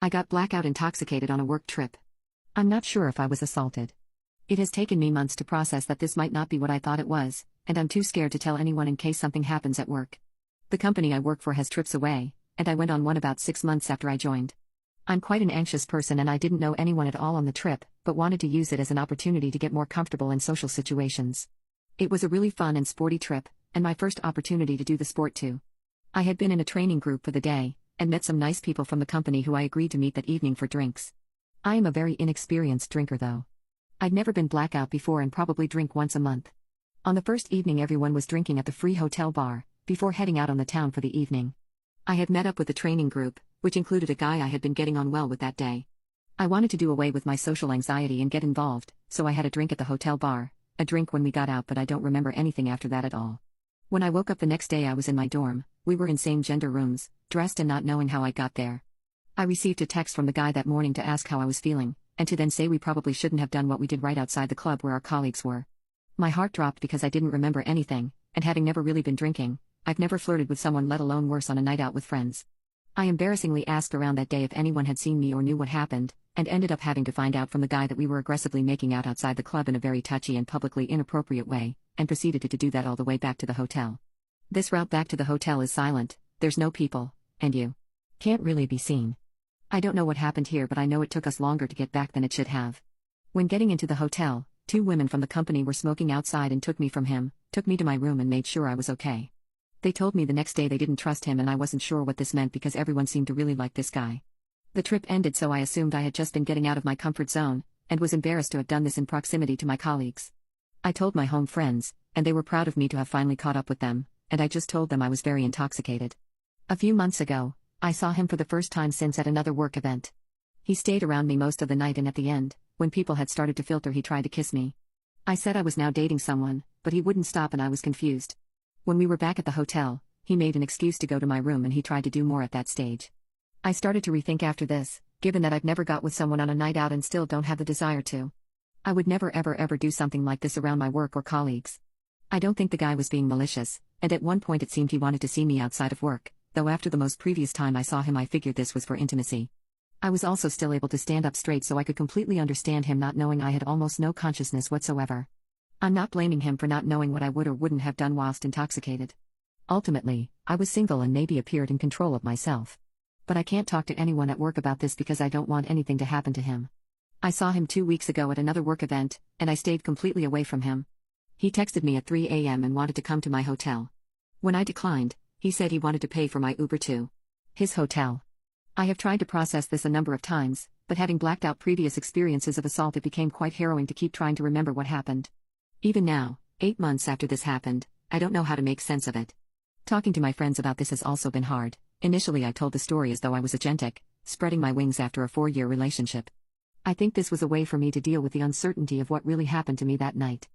I got blackout intoxicated on a work trip. I'm not sure if I was assaulted. It has taken me months to process that this might not be what I thought it was, and I'm too scared to tell anyone in case something happens at work. The company I work for has trips away, and I went on one about 6 months after I joined. I'm quite an anxious person and I didn't know anyone at all on the trip, but wanted to use it as an opportunity to get more comfortable in social situations. It was a really fun and sporty trip, and my first opportunity to do the sport too. I had been in a training group for the day, and met some nice people from the company who I agreed to meet that evening for drinks. I am a very inexperienced drinker though. I'd never been blackout before and probably drink once a month. On the first evening everyone was drinking at the free hotel bar, before heading out on the town for the evening. I had met up with the training group, which included a guy I had been getting on well with that day. I wanted to do away with my social anxiety and get involved, so I had a drink at the hotel bar, a drink when we got out but I don't remember anything after that at all. When I woke up the next day I was in my dorm, we were in same gender rooms, dressed and not knowing how I got there. I received a text from the guy that morning to ask how I was feeling, and to then say we probably shouldn't have done what we did right outside the club where our colleagues were. My heart dropped because I didn't remember anything, and having never really been drinking, I've never flirted with someone, let alone worse on a night out with friends. I embarrassingly asked around that day if anyone had seen me or knew what happened, and ended up having to find out from the guy that we were aggressively making out outside the club in a very touchy and publicly inappropriate way, and proceeded to do that all the way back to the hotel. This route back to the hotel is silent, there's no people, and you can't really be seen. I don't know what happened here, but I know it took us longer to get back than it should have. When getting into the hotel, 2 women from the company were smoking outside and took me from him, took me to my room and made sure I was okay. They told me the next day they didn't trust him and I wasn't sure what this meant because everyone seemed to really like this guy. The trip ended, so I assumed I had just been getting out of my comfort zone, and was embarrassed to have done this in proximity to my colleagues. I told my home friends, and they were proud of me to have finally caught up with them, and I just told them I was very intoxicated. A few months ago, I saw him for the first time since at another work event. He stayed around me most of the night and at the end, when people had started to filter, he tried to kiss me. I said I was now dating someone, but he wouldn't stop and I was confused. When we were back at the hotel, he made an excuse to go to my room and he tried to do more at that stage. I started to rethink after this, given that I've never got with someone on a night out and still don't have the desire to. I would never ever do something like this around my work or colleagues. I don't think the guy was being malicious, and at one point it seemed he wanted to see me outside of work, though after the most previous time I saw him I figured this was for intimacy. I was also still able to stand up straight so I could completely understand him not knowing I had almost no consciousness whatsoever. I'm not blaming him for not knowing what I would or wouldn't have done whilst intoxicated. Ultimately, I was single and maybe appeared in control of myself. But I can't talk to anyone at work about this because I don't want anything to happen to him. I saw him 2 weeks ago at another work event, and I stayed completely away from him. He texted me at 3 a.m. and wanted to come to my hotel. When I declined, he said he wanted to pay for my Uber to his hotel. I have tried to process this a number of times, but having blacked out previous experiences of assault, it became quite harrowing to keep trying to remember what happened. Even now, 8 months after this happened, I don't know how to make sense of it. Talking to my friends about this has also been hard. Initially I told the story as though I was agentic, spreading my wings after a 4-year relationship. I think this was a way for me to deal with the uncertainty of what really happened to me that night.